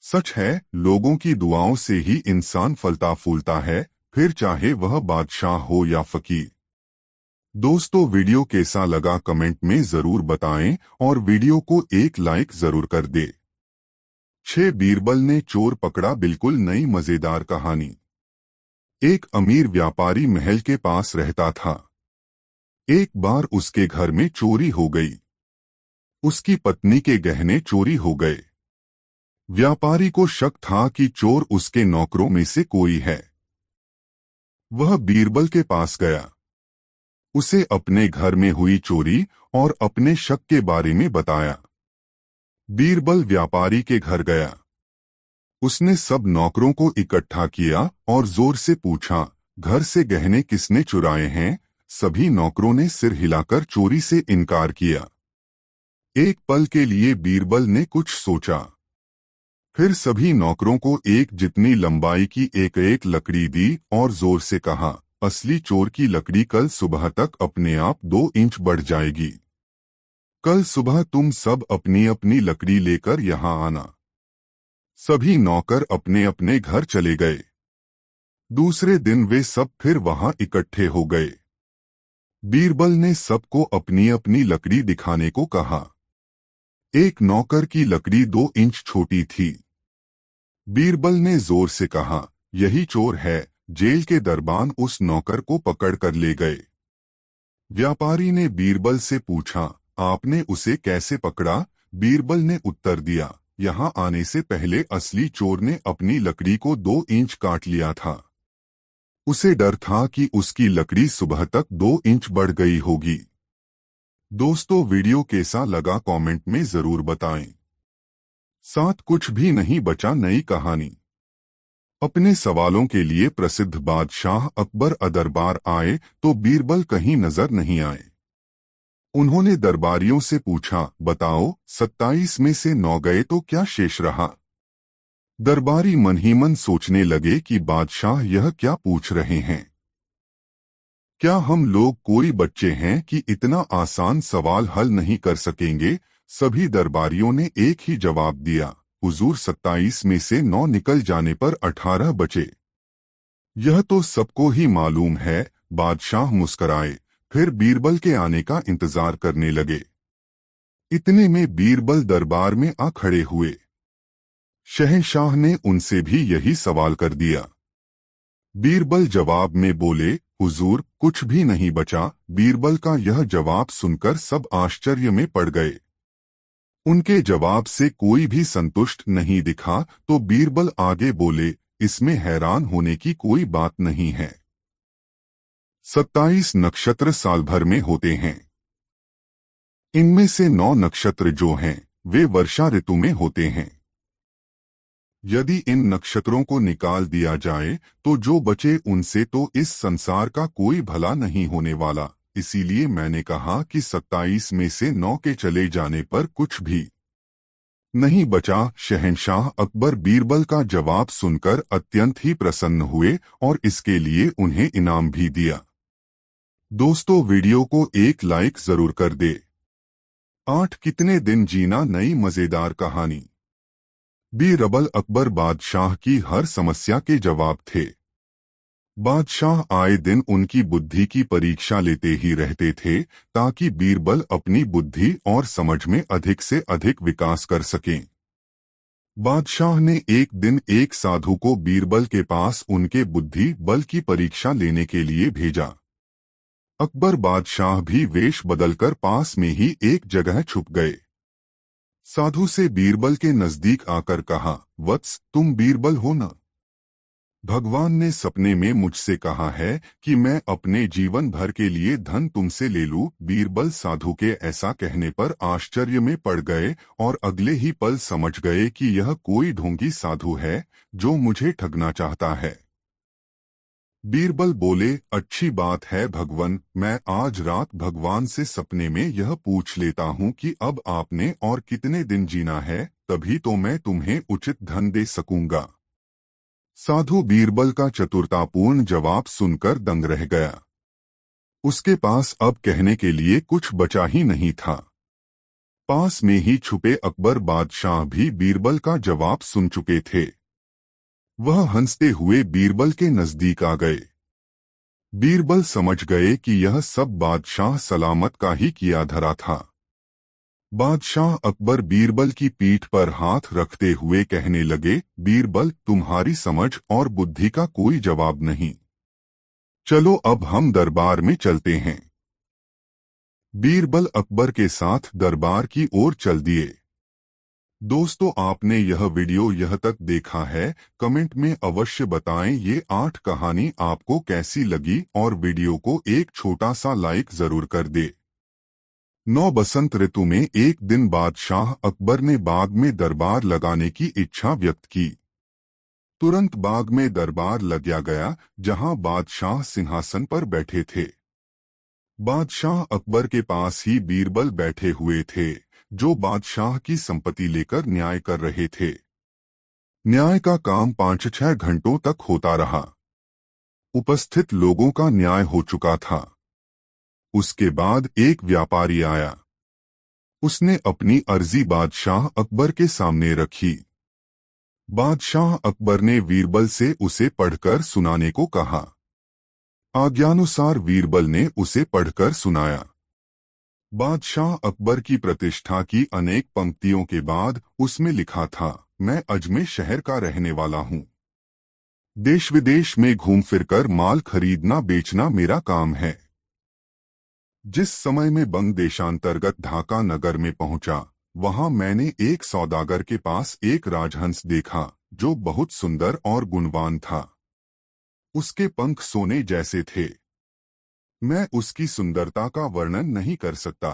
सच है, लोगों की दुआओं से ही इंसान फलता फूलता है, फिर चाहे वह बादशाह हो या फकीर। दोस्तों, वीडियो कैसा लगा कमेंट में जरूर बताएं और वीडियो को एक लाइक जरूर कर दे। 6 बीरबल ने चोर पकड़ा, बिल्कुल नई मजेदार कहानी। एक अमीर व्यापारी महल के पास रहता था। एक बार उसके घर में चोरी हो गई। उसकी पत्नी के गहने चोरी हो गए। व्यापारी को शक था कि चोर उसके नौकरों में से कोई है। वह बीरबल के पास गया। उसे अपने घर में हुई चोरी और अपने शक के बारे में बताया। बीरबल व्यापारी के घर गया। उसने सब नौकरों को इकट्ठा किया और जोर से पूछा, घर से गहने किसने चुराए हैं? सभी नौकरों ने सिर हिलाकर चोरी से इनकार किया। एक पल के लिए बीरबल ने कुछ सोचा। फिर सभी नौकरों को एक जितनी लंबाई की एक एक लकड़ी दी और जोर से कहा, असली चोर की लकड़ी कल सुबह तक अपने आप 2 इंच बढ़ जाएगी। कल सुबह तुम सब अपनी अपनी लकड़ी लेकर यहाँ आना। सभी नौकर अपने अपने घर चले गए। दूसरे दिन वे सब फिर वहां इकट्ठे हो गए। बीरबल ने सबको अपनी अपनी लकड़ी दिखाने को कहा। एक नौकर की लकड़ी 2 इंच छोटी थी। बीरबल ने जोर से कहा, यही चोर है। जेल के दरबान उस नौकर को पकड़ कर ले गए। व्यापारी ने बीरबल से पूछा, आपने उसे कैसे पकड़ा? बीरबल ने उत्तर दिया, यहाँ आने से पहले असली चोर ने अपनी लकड़ी को 2 इंच काट लिया था। उसे डर था कि उसकी लकड़ी सुबह तक 2 इंच बढ़ गई होगी। दोस्तों, वीडियो कैसा लगा कमेंट में जरूर बताएं। साथ कुछ भी नहीं बचा नई कहानी। अपने सवालों के लिए प्रसिद्ध बादशाह अकबर दरबार आए तो बीरबल कहीं नजर नहीं आए। उन्होंने दरबारियों से पूछा, बताओ, 27 में से 9 गए तो क्या शेष रहा? दरबारी मन ही मन सोचने लगे कि बादशाह यह क्या पूछ रहे हैं। क्या हम लोग कोई बच्चे हैं कि इतना आसान सवाल हल नहीं कर सकेंगे? सभी दरबारियों ने एक ही जवाब दिया, हुजूर 27 में से 9 निकल जाने पर 18 बचे। यह तो सबको ही मालूम है। बादशाह मुस्कराए, फिर बीरबल के आने का इंतजार करने लगे। इतने में बीरबल दरबार में आ खड़े हुए। शहंशाह ने उनसे भी यही सवाल कर दिया। बीरबल जवाब में बोले, हुजूर कुछ भी नहीं बचा। बीरबल का यह जवाब सुनकर सब आश्चर्य में पड़ गए। उनके जवाब से कोई भी संतुष्ट नहीं दिखा तो बीरबल आगे बोले, इसमें हैरान होने की कोई बात नहीं है। 27 नक्षत्र साल भर में होते हैं। इनमें से 9 नक्षत्र जो हैं वे वर्षा ऋतु में होते हैं। यदि इन नक्षत्रों को निकाल दिया जाए तो जो बचे उनसे तो इस संसार का कोई भला नहीं होने वाला। इसीलिए मैंने कहा कि 27 में से 9 के चले जाने पर कुछ भी नहीं बचा। शहंशाह अकबर बीरबल का जवाब सुनकर अत्यंत ही प्रसन्न हुए और इसके लिए उन्हें इनाम भी दिया। दोस्तों, वीडियो को एक लाइक जरूर कर दे। 8 कितने दिन जीना नई मजेदार कहानी। बीरबल अकबर बादशाह की हर समस्या के जवाब थे। बादशाह आए दिन उनकी बुद्धि की परीक्षा लेते ही रहते थे ताकि बीरबल अपनी बुद्धि और समझ में अधिक से अधिक विकास कर सकें। बादशाह ने एक दिन एक साधु को बीरबल के पास उनके बुद्धि बल की परीक्षा लेने के लिए भेजा। अकबर बादशाह भी वेश बदलकर पास में ही एक जगह छुप गए। साधु से बीरबल के नजदीक आकर कहा, वत्स तुम बीरबल हो न? भगवान ने सपने में मुझसे कहा है कि मैं अपने जीवन भर के लिए धन तुमसे ले लूं। बीरबल साधु के ऐसा कहने पर आश्चर्य में पड़ गए और अगले ही पल समझ गए कि यह कोई ढोंगी साधु है जो मुझे ठगना चाहता है। बीरबल बोले, अच्छी बात है भगवन, मैं आज रात भगवान से सपने में यह पूछ लेता हूँ कि अब आपने और कितने दिन जीना है, तभी तो मैं तुम्हें उचित धन दे सकूंगा। साधु बीरबल का चतुरतापूर्ण जवाब सुनकर दंग रह गया। उसके पास अब कहने के लिए कुछ बचा ही नहीं था। पास में ही छुपे अकबर बादशाह भी बीरबल का जवाब सुन चुके थे। वह हंसते हुए बीरबल के नजदीक आ गए। बीरबल समझ गए कि यह सब बादशाह सलामत का ही किया धरा था। बादशाह अकबर बीरबल की पीठ पर हाथ रखते हुए कहने लगे, बीरबल तुम्हारी समझ और बुद्धि का कोई जवाब नहीं। चलो अब हम दरबार में चलते हैं। बीरबल अकबर के साथ दरबार की ओर चल दिए। दोस्तों, आपने यह वीडियो यह तक देखा है, कमेंट में अवश्य बताएं ये 8 कहानी आपको कैसी लगी और वीडियो को एक छोटा सा लाइक जरूर कर दे। 9 बसंत ऋतु में एक दिन बादशाह अकबर ने बाग में दरबार लगाने की इच्छा व्यक्त की। तुरंत बाग में दरबार लगाया गया जहां बादशाह सिंहासन पर बैठे थे। बादशाह अकबर के पास ही बीरबल बैठे हुए थे जो बादशाह की संपत्ति लेकर न्याय कर रहे थे। न्याय का काम 5-6 घंटों तक होता रहा। उपस्थित लोगों का न्याय हो चुका था। उसके बाद एक व्यापारी आया। उसने अपनी अर्जी बादशाह अकबर के सामने रखी। बादशाह अकबर ने बीरबल से उसे पढ़कर सुनाने को कहा। आज्ञानुसार बीरबल ने उसे पढ़कर सुनाया। बादशाह अकबर की प्रतिष्ठा की अनेक पंक्तियों के बाद उसमें लिखा था, मैं अजमेर शहर का रहने वाला हूँ। देश विदेश में घूम फिरकर माल खरीदना बेचना मेरा काम है। जिस समय में बंग देशांतर्गत ढाका नगर में पहुंचा, वहां मैंने एक सौदागर के पास एक राजहंस देखा जो बहुत सुंदर और गुणवान था। उसके पंख सोने जैसे थे। मैं उसकी सुंदरता का वर्णन नहीं कर सकता।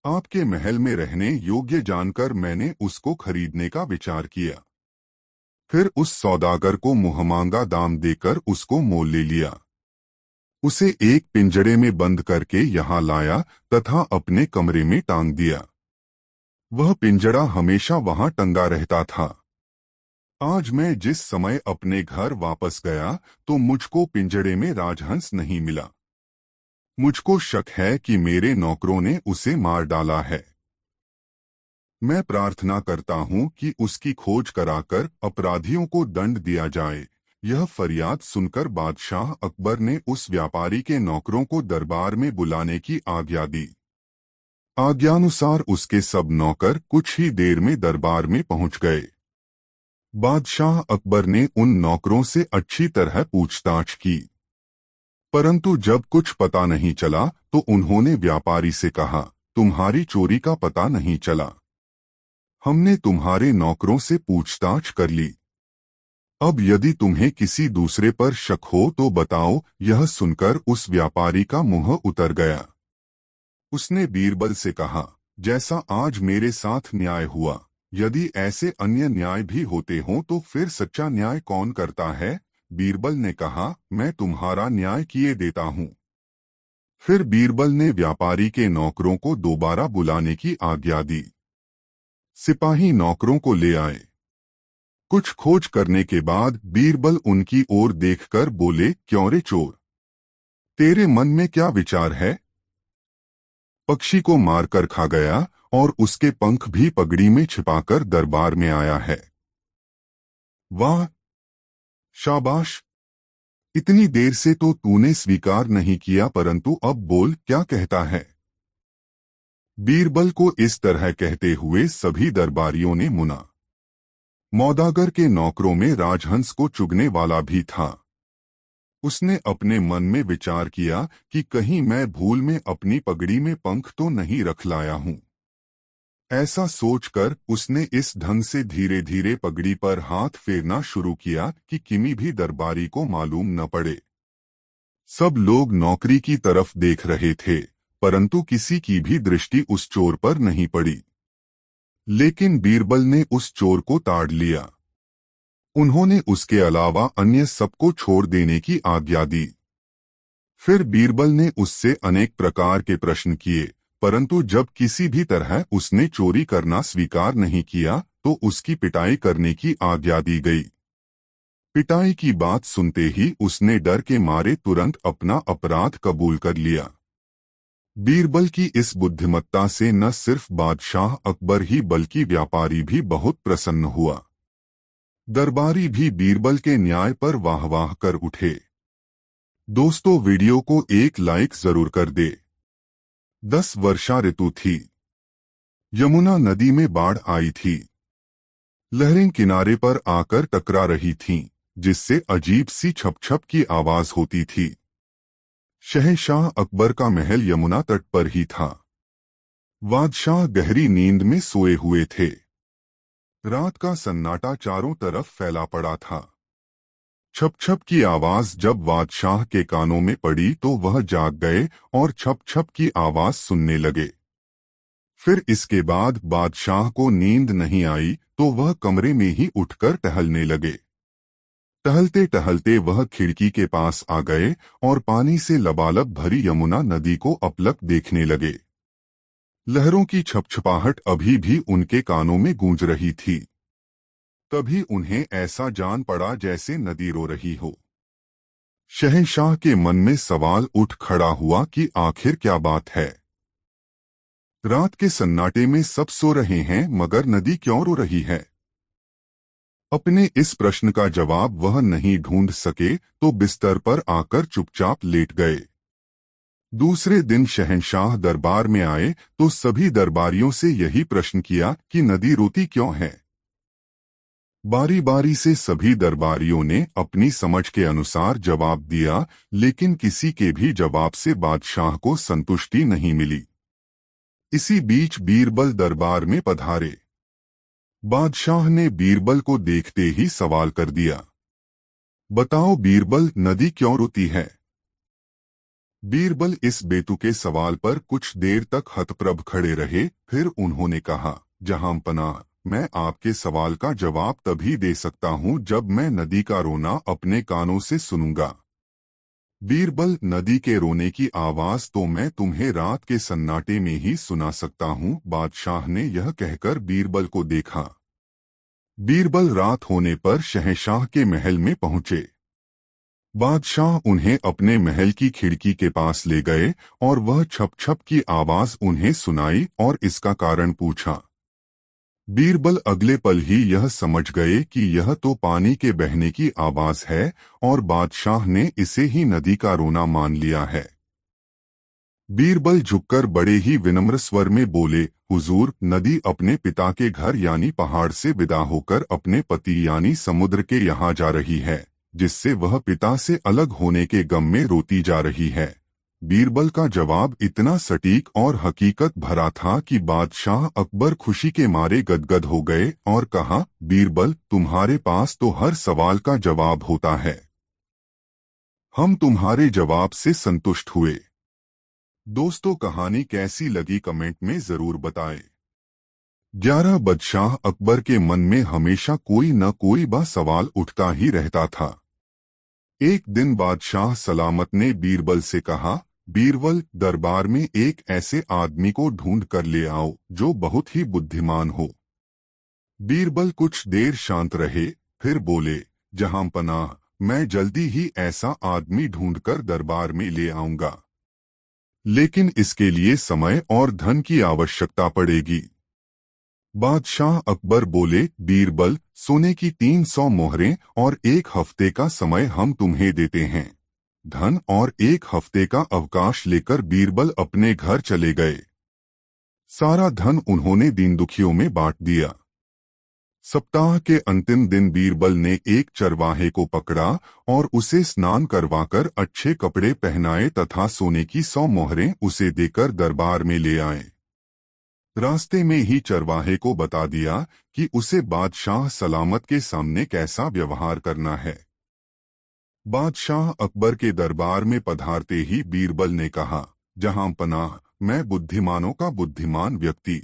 आपके महल में रहने योग्य जानकर मैंने उसको खरीदने का विचार किया। फिर उस सौदागर को मुहमांगा दाम देकर उसको मोल ले लिया। उसे एक पिंजड़े में बंद करके यहाँ लाया तथा अपने कमरे में टांग दिया। वह पिंजड़ा हमेशा वहां टंगा रहता था। आज मैं जिस समय अपने घर वापस गया तो मुझको पिंजड़े में राजहंस नहीं मिला। मुझको शक है कि मेरे नौकरों ने उसे मार डाला है। मैं प्रार्थना करता हूँ कि उसकी खोज कराकर अपराधियों को दंड दिया जाए। यह फरियाद सुनकर बादशाह अकबर ने उस व्यापारी के नौकरों को दरबार में बुलाने की आज्ञा दी। आज्ञानुसार उसके सब नौकर कुछ ही देर में दरबार में पहुंच गए। बादशाह अकबर ने उन नौकरों से अच्छी तरह पूछताछ की, परंतु जब कुछ पता नहीं चला तो उन्होंने व्यापारी से कहा, तुम्हारी चोरी का पता नहीं चला। हमने तुम्हारे नौकरों से पूछताछ कर ली। अब यदि तुम्हें किसी दूसरे पर शक हो तो बताओ। यह सुनकर उस व्यापारी का मुंह उतर गया। उसने बीरबल से कहा, जैसा आज मेरे साथ न्याय हुआ, यदि ऐसे अन्य न्याय भी होते हों तो फिर सच्चा न्याय कौन करता है? बीरबल ने कहा, मैं तुम्हारा न्याय किए देता हूँ। फिर बीरबल ने व्यापारी के नौकरों को दोबारा बुलाने की आज्ञा दी। सिपाही नौकरों को ले आए। कुछ खोज करने के बाद बीरबल उनकी ओर देखकर बोले, क्यों रे चोर, तेरे मन में क्या विचार है? पक्षी को मारकर खा गया और उसके पंख भी पगड़ी में छिपाकर दरबार में आया है। वाह, शाबाश! इतनी देर से तो तूने स्वीकार नहीं किया, परंतु अब बोल, क्या कहता है? बीरबल को इस तरह कहते हुए सभी दरबारियों ने मुना। मौदागर के नौकरों में राजहंस को चुगने वाला भी था। उसने अपने मन में विचार किया कि कहीं मैं भूल में अपनी पगड़ी में पंख तो नहीं रख लाया हूं। ऐसा सोचकर उसने इस ढंग से धीरे धीरे पगड़ी पर हाथ फेरना शुरू किया कि किमी भी दरबारी को मालूम न पड़े। सब लोग नौकरी की तरफ देख रहे थे, परंतु किसी की भी दृष्टि उस चोर पर नहीं पड़ी। लेकिन बीरबल ने उस चोर को ताड़ लिया। उन्होंने उसके अलावा अन्य सबको छोड़ देने की आज्ञा दी। फिर बीरबल ने उससे अनेक प्रकार के प्रश्न किए, परंतु जब किसी भी तरह उसने चोरी करना स्वीकार नहीं किया तो उसकी पिटाई करने की आज्ञा दी गई। पिटाई की बात सुनते ही उसने डर के मारे तुरंत अपना अपराध कबूल कर लिया। बीरबल की इस बुद्धिमत्ता से न सिर्फ बादशाह अकबर ही बल्कि व्यापारी भी बहुत प्रसन्न हुआ। दरबारी भी बीरबल के न्याय पर वाह वाह कर उठे। दोस्तों, वीडियो को एक लाइक जरूर कर दे। 10 वर्षा ऋतु थी। यमुना नदी में बाढ़ आई थी। लहरें किनारे पर आकर टकरा रही थीं, जिससे अजीब सी छप छप की आवाज होती थी। शहंशाह अकबर का महल यमुना तट पर ही था। बादशाह गहरी नींद में सोए हुए थे। रात का सन्नाटा चारों तरफ फैला पड़ा था। छप छप की आवाज जब बादशाह के कानों में पड़ी तो वह जाग गए और छप छप की आवाज सुनने लगे। फिर इसके बाद बादशाह को नींद नहीं आई तो वह कमरे में ही उठकर टहलने लगे। टहलते टहलते वह खिड़की के पास आ गए और पानी से लबालब भरी यमुना नदी को अपलक देखने लगे। लहरों की छपछपाहट अभी भी उनके कानों में गूंज रही थी। तभी उन्हें ऐसा जान पड़ा जैसे नदी रो रही हो। शहंशाह के मन में सवाल उठ खड़ा हुआ कि आखिर क्या बात है। रात के सन्नाटे में सब सो रहे हैं मगर नदी क्यों रो रही है? अपने इस प्रश्न का जवाब वह नहीं ढूंढ सके तो बिस्तर पर आकर चुपचाप लेट गए। दूसरे दिन शहंशाह दरबार में आए तो सभी दरबारियों से यही प्रश्न किया कि नदी रोती क्यों है। बारी बारी से सभी दरबारियों ने अपनी समझ के अनुसार जवाब दिया, लेकिन किसी के भी जवाब से बादशाह को संतुष्टि नहीं मिली। इसी बीच बीरबल दरबार में पधारे। बादशाह ने बीरबल को देखते ही सवाल कर दिया, बताओ बीरबल, नदी क्यों रोती है? बीरबल इस बेतुके सवाल पर कुछ देर तक हतप्रभ खड़े रहे। फिर उन्होंने कहा, जहांपनाह, मैं आपके सवाल का जवाब तभी दे सकता हूं जब मैं नदी का रोना अपने कानों से सुनूंगा। बीरबल, नदी के रोने की आवाज तो मैं तुम्हें रात के सन्नाटे में ही सुना सकता हूं। बादशाह ने यह कहकर बीरबल को देखा। बीरबल रात होने पर शहंशाह के महल में पहुंचे। बादशाह उन्हें अपने महल की खिड़की के पास ले गए और वह छप छप की आवाज उन्हें सुनाई और इसका कारण पूछा। बीरबल अगले पल ही यह समझ गए कि यह तो पानी के बहने की आवाज है और बादशाह ने इसे ही नदी का रोना मान लिया है। बीरबल झुककर बड़े ही विनम्र स्वर में बोले, हुजूर, नदी अपने पिता के घर यानी पहाड़ से विदा होकर अपने पति यानी समुद्र के यहाँ जा रही है, जिससे वह पिता से अलग होने के गम में रोती जा रही है। बीरबल का जवाब इतना सटीक और हकीकत भरा था कि बादशाह अकबर खुशी के मारे गदगद हो गए और कहा, बीरबल, तुम्हारे पास तो हर सवाल का जवाब होता है। हम तुम्हारे जवाब से संतुष्ट हुए। दोस्तों, कहानी कैसी लगी कमेंट में जरूर बताएं। 11 बादशाह अकबर के मन में हमेशा कोई न कोई सवाल उठता ही रहता था। एक दिन बादशाह सलामत ने बीरबल से कहा, बीरबल, दरबार में एक ऐसे आदमी को ढूंढ कर ले आओ जो बहुत ही बुद्धिमान हो। बीरबल कुछ देर शांत रहे, फिर बोले, जहांपनाह, मैं जल्दी ही ऐसा आदमी ढूंढकर दरबार में ले आऊंगा, लेकिन इसके लिए समय और धन की आवश्यकता पड़ेगी। बादशाह अकबर बोले, बीरबल, सोने की 300 मोहरें और 1 हफ्ते का समय हम तुम्हें देते हैं। धन और 1 हफ्ते का अवकाश लेकर बीरबल अपने घर चले गए। सारा धन उन्होंने दीन दुखियों में बांट दिया। सप्ताह के अंतिम दिन बीरबल ने एक चरवाहे को पकड़ा और उसे स्नान करवाकर अच्छे कपड़े पहनाए तथा सोने की 100 मोहरें उसे देकर दरबार में ले आए। रास्ते में ही चरवाहे को बता दिया कि उसे बादशाह सलामत के सामने कैसा व्यवहार करना है। बादशाह अकबर के दरबार में पधारते ही बीरबल ने कहा, जहांपनाह, मैं बुद्धिमानों का बुद्धिमान व्यक्ति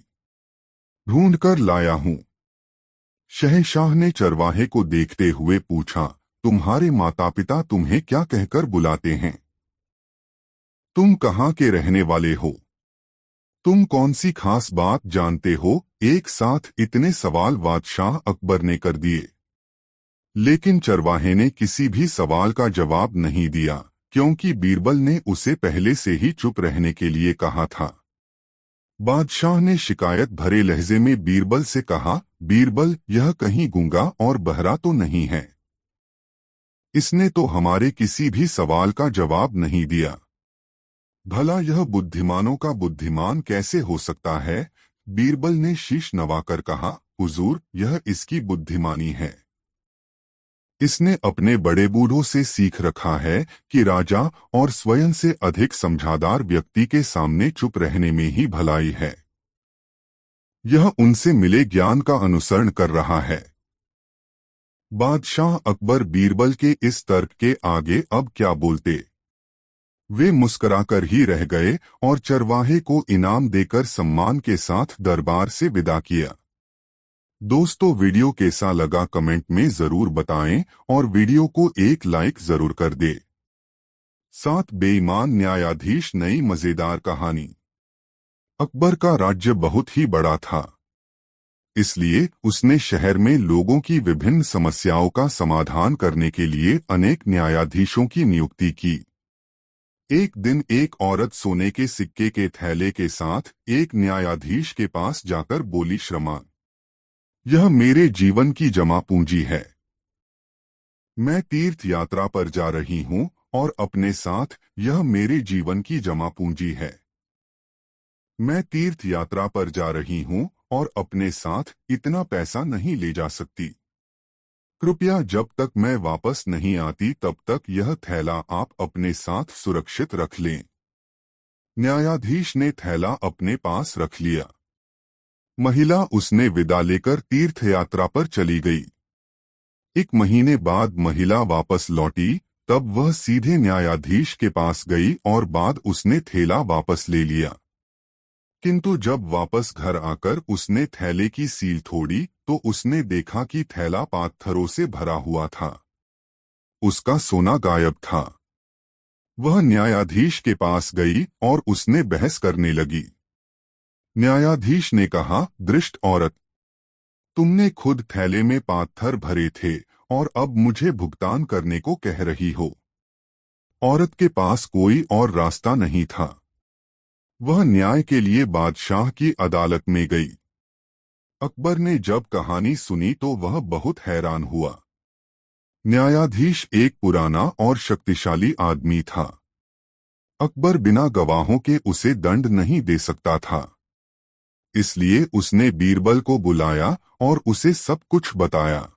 ढूंढ कर लाया हूँ। शहंशाह ने चरवाहे को देखते हुए पूछा, तुम्हारे माता पिता तुम्हें क्या कहकर बुलाते हैं? तुम कहाँ के रहने वाले हो? तुम कौन सी खास बात जानते हो? एक साथ इतने सवाल बादशाह अकबर ने कर दिए, लेकिन चरवाहे ने किसी भी सवाल का जवाब नहीं दिया, क्योंकि बीरबल ने उसे पहले से ही चुप रहने के लिए कहा था। बादशाह ने शिकायत भरे लहजे में बीरबल से कहा, बीरबल, यह कहीं गूंगा और बहरा तो नहीं है। इसने तो हमारे किसी भी सवाल का जवाब नहीं दिया। भला यह बुद्धिमानों का बुद्धिमान कैसे हो सकता है? बीरबल ने शीश नवाकर कहा, हुजूर, यह इसकी बुद्धिमानी है। इसने अपने बड़े बूढ़ों से सीख रखा है कि राजा और स्वयं से अधिक समझदार व्यक्ति के सामने चुप रहने में ही भलाई है। यह उनसे मिले ज्ञान का अनुसरण कर रहा है। बादशाह अकबर बीरबल के इस तर्क के आगे अब क्या बोलते। वे मुस्कुराकर ही रह गए और चरवाहे को इनाम देकर सम्मान के साथ दरबार से विदा किया। दोस्तों, वीडियो कैसा लगा कमेंट में जरूर बताएं और वीडियो को एक लाइक जरूर कर दे। 7 बेईमान न्यायाधीश नई मजेदार कहानी। अकबर का राज्य बहुत ही बड़ा था, इसलिए उसने शहर में लोगों की विभिन्न समस्याओं का समाधान करने के लिए अनेक न्यायाधीशों की नियुक्ति की। एक दिन एक औरत सोने के सिक्के के थैले के साथ एक न्यायाधीश के पास जाकर बोली, श्रीमान, यह मेरे जीवन की जमा पूंजी है। मैं तीर्थ यात्रा पर जा रही हूँ और अपने साथ यह मेरे जीवन की जमा पूंजी है। मैं तीर्थ यात्रा पर जा रही हूँ और अपने साथ इतना पैसा नहीं ले जा सकती। कृपया जब तक मैं वापस नहीं आती तब तक यह थैला आप अपने साथ सुरक्षित रख लें। न्यायाधीश ने थैला अपने पास रख लिया। महिला उसने विदा लेकर तीर्थ यात्रा पर चली गई। 1 महीने बाद महिला वापस लौटी, तब वह सीधे न्यायाधीश के पास गई और बाद उसने थैला वापस ले लिया। किंतु जब वापस घर आकर उसने थैले की सील तोड़ी तो उसने देखा कि थैला पत्थरों से भरा हुआ था। उसका सोना गायब था। वह न्यायाधीश के पास गई और उसने बहस करने लगी। न्यायाधीश ने कहा, दुष्ट औरत, तुमने खुद थैले में पत्थर भरे थे और अब मुझे भुगतान करने को कह रही हो। औरत के पास कोई और रास्ता नहीं था। वह न्याय के लिए बादशाह की अदालत में गई। अकबर ने जब कहानी सुनी तो वह बहुत हैरान हुआ। न्यायाधीश एक पुराना और शक्तिशाली आदमी था। अकबर बिना गवाहों के उसे दंड नहीं दे सकता था। इसलिए उसने बीरबल को बुलाया और उसे सब कुछ बताया।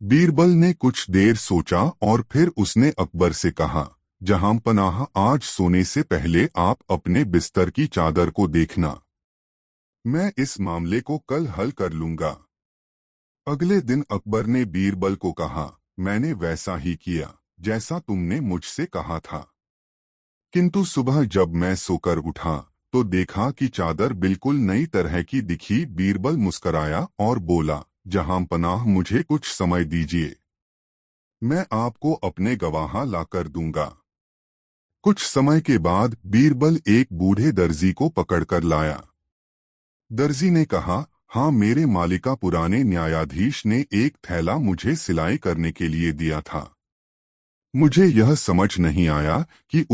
बीरबल ने कुछ देर सोचा और फिर उसने अकबर से कहा, जहांपनाह, आज सोने से पहले आप अपने बिस्तर की चादर को देखना। मैं इस मामले को कल हल कर लूंगा। अगले दिन अकबर ने बीरबल को कहा, मैंने वैसा ही किया जैसा तुमने मुझसे कहा था। किंतु सुबह जब मैं सोकर उठा तो देखा कि चादर बिल्कुल नई तरह की दिखी। बीरबल मुस्कराया और बोला, जहांपनाह, मुझे कुछ समय दीजिए, मैं आपको अपने गवाह लाकर दूंगा। कुछ समय के बाद बीरबल एक बूढ़े दर्जी को पकड़कर लाया। दर्जी ने कहा, हाँ, मेरे मालिका पुराने न्यायाधीश ने एक थैला मुझे सिलाई करने के लिए दिया था। मुझे यह समझ नहीं आया कि